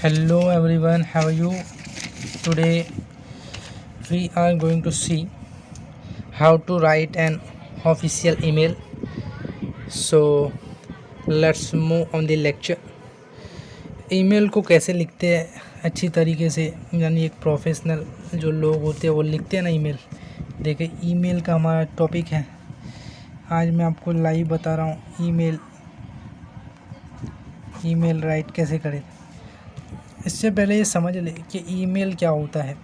Hello everyone, how are you? Today we are going to see how to write an official email. So let's move on the lecture. Email को कैसे लिखते हैं अच्छी तरीके से, यानी एक प्रोफेशनल जो लोग होते हैं वो लिखते हैं ना ईमेल। देखिए ईमेल का हमारा टॉपिक है, आज मैं आपको लाइव बता रहा हूँ ईमेल राइट कैसे करें। इससे पहले ये समझ ले कि ईमेल क्या होता है।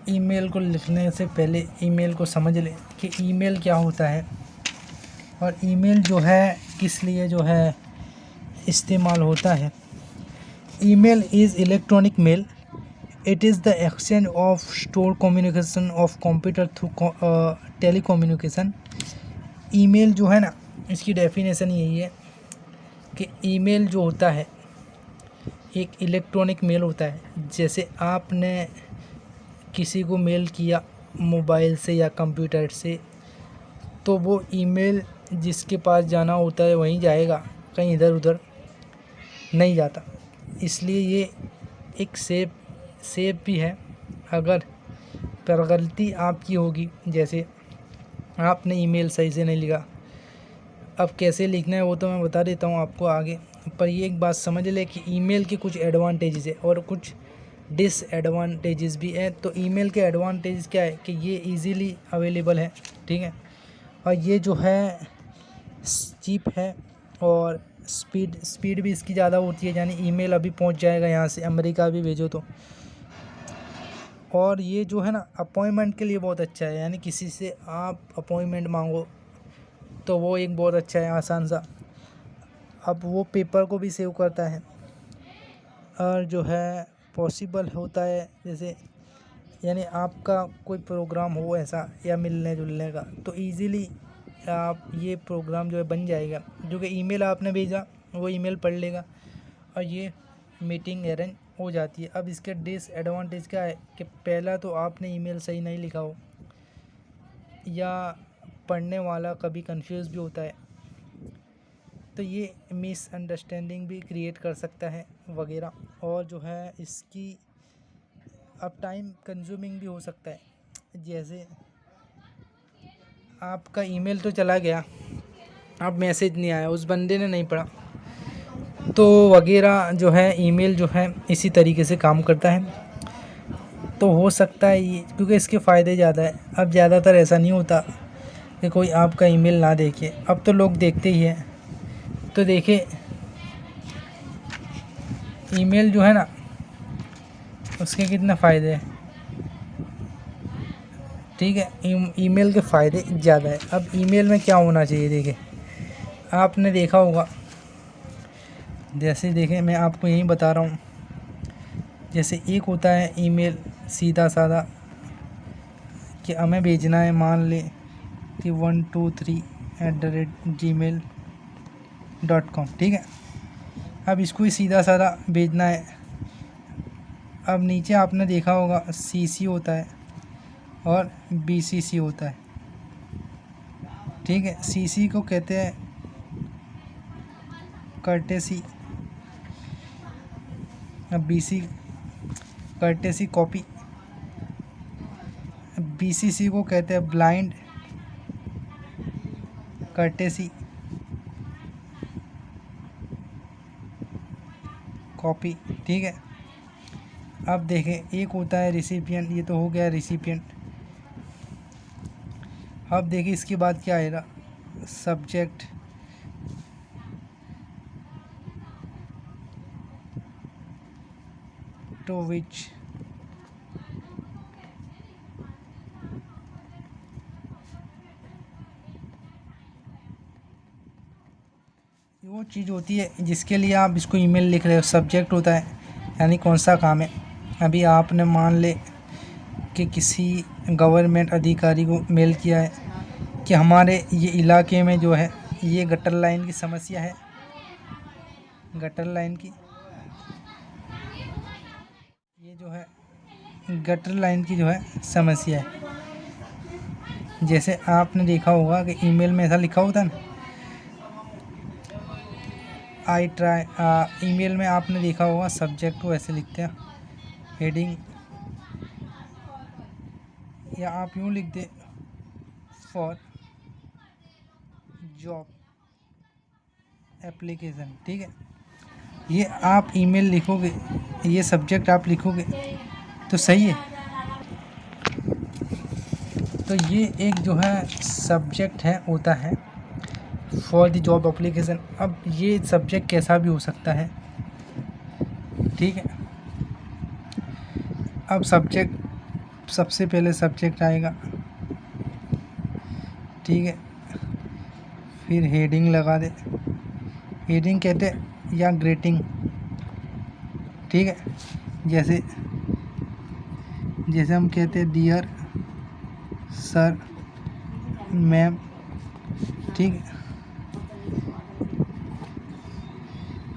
ईमेल को लिखने से पहले ईमेल को समझ ले कि ईमेल क्या होता है और ईमेल जो है किस लिए जो है इस्तेमाल होता है। Email is electronic mail. It is the exchange of store communication of computer through telecommunication. Email जो है ना, इसकी डेफिनेशन यही है कि ईमेल जो होता है एक इलेक्ट्रॉनिक मेल होता है। जैसे आपने किसी को मेल किया मोबाइल से या कंप्यूटर से, तो वो ईमेल जिसके पास जाना होता है वहीं जाएगा, कहीं इधर उधर नहीं जाता। इसलिए ये एक सेफ भी है। अगर पर गलती आपकी होगी, जैसे आपने ईमेल सही से नहीं लिखा, अब कैसे लिखना है वो तो मैं बता देता हूँ आपको आगे। पर ये एक बात समझ ले कि ईमेल के कुछ एडवांटेजेस है और कुछ डिसएडवांटेजेस भी है। तो ईमेल के एडवांटेज क्या है कि ये इजीली अवेलेबल है, ठीक है, और ये जो है चीप है और स्पीड भी इसकी ज़्यादा होती है, यानी ईमेल अभी पहुंच जाएगा यहाँ से, अमेरिका भी भेजो तो। और ये जो है ना अपॉइंटमेंट के लिए बहुत अच्छा है, यानी किसी से आप अपॉइंटमेंट मांगो तो वो एक बहुत अच्छा है, आसान सा। अब वो पेपर को भी सेव करता है और जो है पॉसिबल होता है, जैसे यानी आपका कोई प्रोग्राम हो ऐसा या मिलने जुलने का, तो इजीली आप ये प्रोग्राम जो है बन जाएगा। जो कि ईमेल आपने भेजा वो ईमेल पढ़ लेगा और ये मीटिंग अरेंज हो जाती है। अब इसके डिसएडवांटेज क्या है कि पहला तो आपने ईमेल सही नहीं लिखा हो या पढ़ने वाला कभी कंफ्यूज भी होता है, तो ये मिसअंडरस्टैंडिंग भी क्रिएट कर सकता है वगैरह। और जो है इसकी अब टाइम कंज्यूमिंग भी हो सकता है। जैसे आपका ईमेल तो चला गया, अब मैसेज नहीं आया, उस बंदे ने नहीं पढ़ा, तो वगैरह जो है ईमेल जो है इसी तरीके से काम करता है। तो हो सकता है ये, क्योंकि इसके फ़ायदे ज़्यादा है। अब ज़्यादातर ऐसा नहीं होता कि कोई आपका ईमेल ना देखे, अब तो लोग देखते ही हैं। तो देखिए ईमेल जो है ना उसके कितने फ़ायदे हैं, ठीक है। ईमेल के फ़ायदे ज़्यादा है। अब ईमेल में क्या होना चाहिए, देखिए आपने देखा होगा, जैसे देखें मैं आपको यही बता रहा हूँ। जैसे एक होता है ईमेल सीधा साधा कि हमें भेजना है, मान लें कि 123@gmail.com, ठीक है। अब इसको ही सीधा साधा भेजना है। अब नीचे आपने देखा होगा CC होता है और BCC होता है, ठीक है। CC को कहते हैं कर्टेसी, अब BC कर्टेसी कॉपी, BCC को कहते हैं ब्लाइंड कर्टेसी कॉपी, ठीक है। अब देखें एक होता है रिसिपिएंट, ये तो हो गया रिसिपिएंट। अब देखिए इसके बाद क्या आएगा, सब्जेक्ट, टू विच वो चीज़ होती है जिसके लिए आप इसको ईमेल लिख रहे हो। सब्जेक्ट होता है यानी कौन सा काम है। अभी आपने मान ले कि किसी गवर्नमेंट अधिकारी को मेल किया है कि हमारे ये इलाके में जो है ये गटर लाइन की समस्या है, गटर लाइन की ये जो है गटर लाइन की जो है समस्या है। जैसे आपने देखा होगा कि ईमेल में ऐसा लिखा होता है ना, आई ट्राई। ईमेल में आपने देखा होगा सब्जेक्ट को ऐसे लिखते हैं, हेडिंग, या आप यूँ लिख दे फॉर जॉब एप्लीकेशन। ठीक है, ये आप ईमेल लिखोगे, ये सब्जेक्ट आप लिखोगे तो सही है। तो ये एक जो है सब्जेक्ट है होता है फॉर द जॉब एप्लीकेशन। अब ये सब्जेक्ट कैसा भी हो सकता है, ठीक है। अब सब्जेक्ट, सबसे पहले सब्जेक्ट आएगा, ठीक है, फिर हेडिंग लगा दे, हेडिंग कहते हैं या ग्रीटिंग, ठीक है। जैसे हम कहते हैं डियर सर मैम, ठीक है,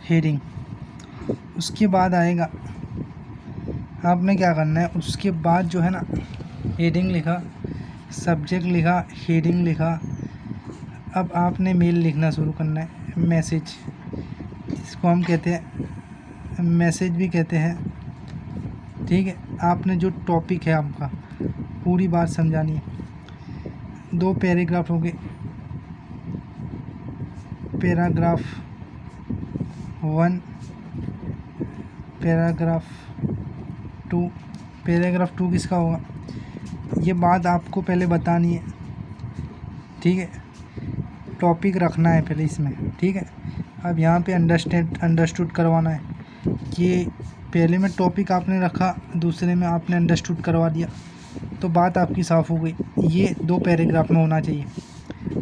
हेडिंग। उसके बाद आएगा, आपने क्या करना है, उसके बाद जो है ना, हेडिंग लिखा, सब्जेक्ट लिखा, हेडिंग लिखा। अब आपने मेल लिखना शुरू करना है, मैसेज, इसको हम कहते हैं, मैसेज भी कहते हैं, ठीक है। आपने जो टॉपिक है आपका पूरी बात समझानी है। 2 पैराग्राफ हो गए, पैराग्राफ 1, पैराग्राफ 2। पैराग्राफ 2 किसका होगा, ये बात आपको पहले बतानी है, ठीक है। टॉपिक रखना है पहले इसमें, ठीक है। अब यहाँ पे अंडरस्टूड करवाना है कि पहले में टॉपिक आपने रखा, दूसरे में आपने अंडरस्टूड करवा दिया, तो बात आपकी साफ़ हो गई। ये 2 पैराग्राफ में होना चाहिए,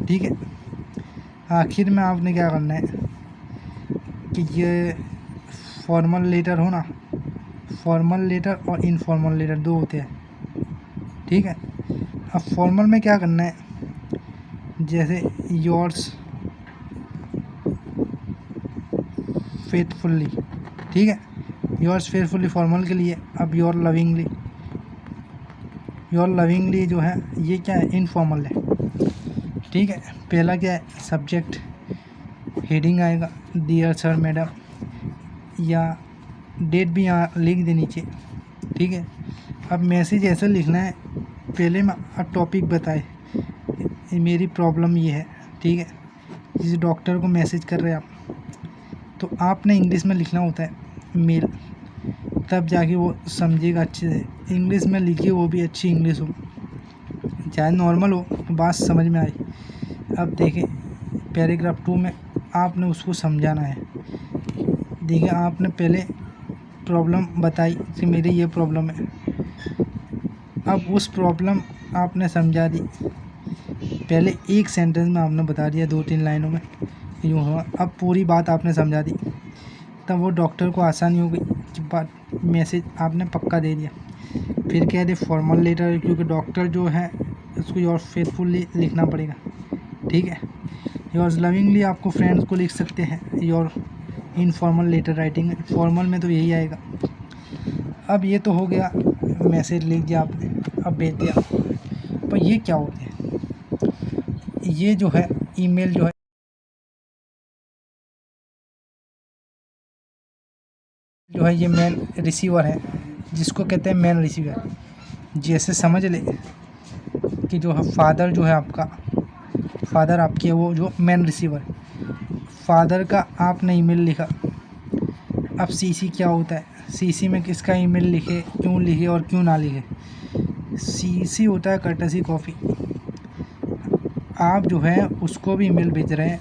ठीक है। आखिर में आपने क्या करना है कि ये फॉर्मल लेटर हो ना, फॉर्मल लेटर और इनफॉर्मल लेटर 2 होते हैं, ठीक है। अब फॉर्मल में क्या करना है, जैसे योर्स फेथफुली, ठीक है, योर्स फेथफुली फॉर्मल के लिए। अब योर लविंगली, योर लविंगली जो है ये क्या है, इनफॉर्मल है, ठीक है। पहला क्या है, सब्जेक्ट, हेडिंग आएगा डियर सर मैडम, या डेट भी यहाँ लिख दे नीचे, ठीक है। अब मैसेज ऐसे लिखना है, पहले में अब टॉपिक बताए, मेरी प्रॉब्लम ये है, ठीक है। जिस डॉक्टर को मैसेज कर रहे हैं आप, तो आपने इंग्लिश में लिखना होता है मेल, तब जाके वो समझेगा अच्छे से। इंग्लिश में लिखिए, वो भी अच्छी इंग्लिश हो, चाहे नॉर्मल हो, तो बात समझ में आए। अब देखें पैराग्राफ 2 में आपने उसको समझाना है। देखिए आपने पहले प्रॉब्लम बताई कि मेरी ये प्रॉब्लम है, अब उस प्रॉब्लम आपने समझा दी, पहले एक सेंटेंस में आपने बता दिया, 2-3 लाइनों में यूँ हुआ। अब पूरी बात आपने समझा दी, तब वो डॉक्टर को आसानी हो गई कि बात, मैसेज आपने पक्का दे दिया। फिर कह दे फॉर्मल लेटर, क्योंकि डॉक्टर जो है उसको योर फेथफुली लिखना पड़ेगा, ठीक है। योर्स लविंगली आपको फ्रेंड्स को लिख सकते हैं, योर इनफॉर्मल लेटर राइटिंग में, फॉर्मल में तो यही आएगा। अब ये तो हो गया, मैसेज लिख दिया आपने, अब भेज दिया। पर ये क्या होते हैं, ये जो है ईमेल जो है ये मेन रिसीवर है, जिसको कहते हैं मेन रिसीवर। जैसे समझ ले कि जो है फादर जो है आपका, फादर आपकी है वो जो मेन रिसीवर, फादर का आपने ईमेल लिखा। अब सीसी क्या होता है, सीसी में किसका ईमेल लिखे, क्यों लिखे और क्यों ना लिखे। सीसी होता है कर्टसी कॉपी, आप जो है उसको भी ईमेल भेज रहे हैं,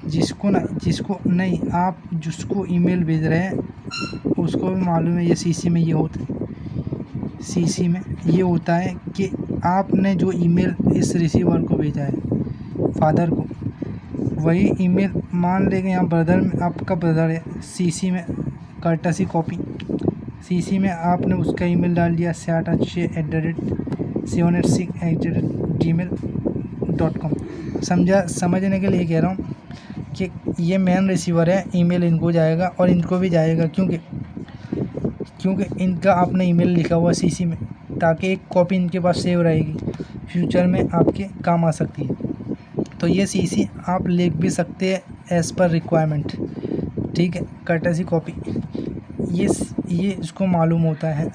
जिसको नहीं, आप जिसको ईमेल भेज रहे हैं उसको भी मालूम है ये सीसी में ये होता है। सीसी में ये होता है कि आपने जो ईमेल इस रिसीवर को भेजा है, फादर को, वही ईमेल मान लेंगे यहाँ ब्रदर में, आपका ब्रदर है, सीसी में कर्टसी कॉपी, सीसी में आपने उसका ईमेल डाल दिया 786@786@gmail.com। समझने के लिए कह रहा हूँ कि ये मेन रिसीवर है, ईमेल इनको जाएगा और इनको भी जाएगा, क्योंकि इनका आपने ईमेल लिखा हुआ सीसी में, ताकि एक कॉपी इनके पास सेव रहेगी, फ्यूचर में आपके काम आ सकती है। तो ये सीसी आप लिख भी सकते हैं एज़ पर रिक्वायरमेंट, ठीक है। कर्टेसी कॉपी ये इसको मालूम होता है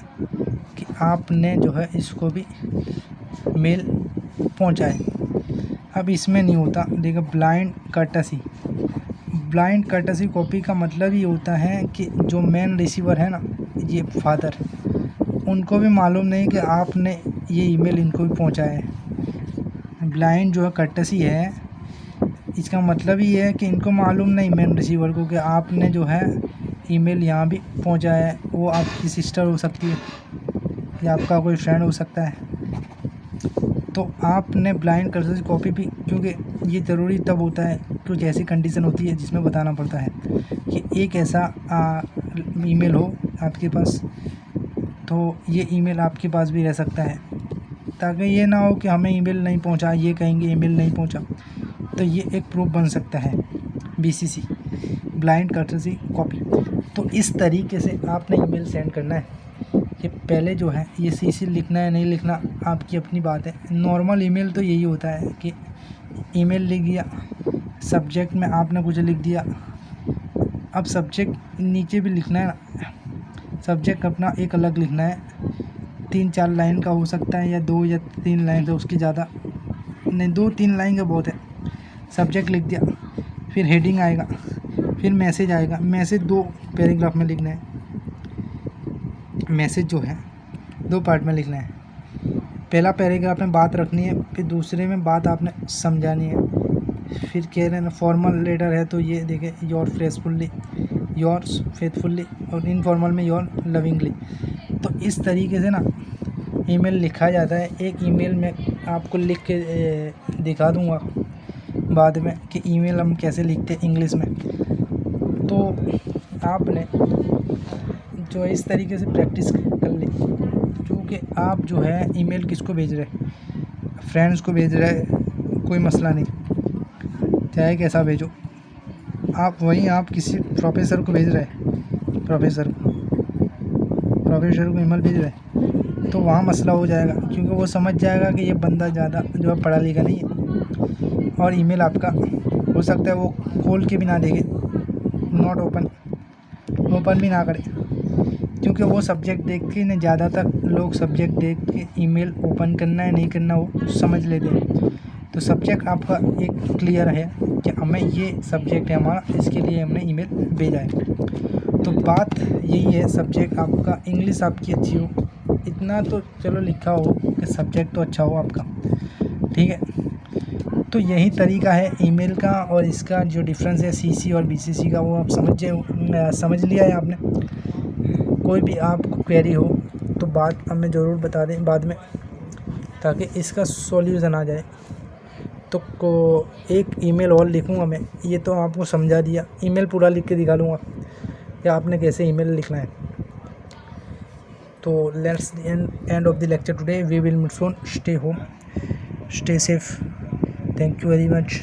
कि आपने जो है इसको भी मेल पहुंचाए। अब इसमें नहीं होता, देखो ब्लाइंड कर्टेसी कॉपी का मतलब ये होता है कि जो मेन रिसीवर है ना, ये फादर, उनको भी मालूम नहीं कि आपने ये ईमेल इनको भी पहुंचाया है। ब्लाइंड जो है कर्टेसी है, इसका मतलब ये है कि इनको मालूम नहीं मेन रिसीवर को कि आपने जो है ईमेल यहाँ भी पहुंचाया है। वो आपकी सिस्टर हो सकती है या आपका कोई फ्रेंड हो सकता है। तो आपने ब्लाइंड कर्टेसी कॉपी भी, क्योंकि ये ज़रूरी तब होता है कुछ ऐसी कंडीशन होती है जिसमें बताना पड़ता है कि एक ऐसा ईमेल हो आपके पास, तो ये ईमेल आपके पास भी रह सकता है, ताकि ये ना हो कि हमें ईमेल नहीं पहुंचा, ये कहेंगे ईमेल नहीं पहुंचा, तो ये एक प्रूफ बन सकता है BCC, ब्लाइंड कर्टेसी कॉपी। तो इस तरीके से आपने ईमेल सेंड करना है। कि पहले जो है ये CC लिखना है नहीं लिखना आपकी अपनी बात है। नॉर्मल ईमेल तो यही होता है कि ईमेल लिख दिया, सब्जेक्ट में आपने कुछ लिख दिया। अब सब्जेक्ट नीचे भी लिखना है ना, सब्जेक्ट अपना एक अलग लिखना है, 3-4 लाइन का हो सकता है या 2 या 3 लाइन का, उसकी ज़्यादा नहीं, 2-3 लाइन का बहुत है। सब्जेक्ट लिख दिया, फिर हेडिंग आएगा, फिर मैसेज आएगा। मैसेज 2 पैराग्राफ में लिखना है। मैसेज जो है 2 पार्ट में लिखना है। पहला पैराग्राफ में बात रखनी है, फिर दूसरे में बात आपने समझानी है। फिर कह रहे हैं फॉर्मल लेटर है तो ये देखें, योर्स फेथफुल्ली, और इनफॉर्मल में योर लविंगली। तो इस तरीके से ना ईमेल लिखा जाता है। एक ईमेल में आपको लिख के दिखा दूंगा बाद में कि ईमेल हम कैसे लिखते हैं इंग्लिश में। तो आपने जो है इस तरीके से प्रैक्टिस कर ली, क्योंकि आप जो है ईमेल किसको भेज रहे हैं, फ्रेंड्स को भेज रहे हैं, कोई मसला नहीं, चाहे कैसा भेजो आप। वहीं आप किसी प्रोफेसर को भेज रहे हैं, प्रोफेसर को ईमेल भेज रहे हैं, तो वहाँ मसला हो जाएगा, क्योंकि वो समझ जाएगा कि ये बंदा ज़्यादा जो है पढ़ा लिखा नहीं है, और ईमेल आपका हो सकता है वो खोल के भी ना देखे, नॉट ओपन भी ना करे, क्योंकि वो सब्जेक्ट देख के न, ज़्यादातर लोग सब्जेक्ट देख के ईमेल ओपन करना है नहीं करना वो समझ लेते हैं। तो सब्जेक्ट आपका एक क्लियर है कि हमें ये सब्जेक्ट है हमारा, इसके लिए हमने ईमेल भेजा है। तो बात यही है, सब्जेक्ट आपका, इंग्लिश आपकी अच्छी हो, इतना तो चलो लिखा हो कि सब्जेक्ट तो अच्छा हो आपका, ठीक है। तो यही तरीका है ईमेल का, और इसका जो डिफरेंस है CC और BCC का वो आप समझ लिया है आपने। कोई भी आपको क्वेरी हो तो बात हमें ज़रूर बता दें बाद में, ताकि इसका सॉल्यूशन आ जाए। तो एक ईमेल और लिखूँगा मैं, ये तो आपको समझा दिया। ईमेल पूरा लिख के दिखा लूँगा कि आपने कैसे ईमेल लिखना है। तो let's end of the lecture today, we will meet soon, stay home, stay safe, thank you very much.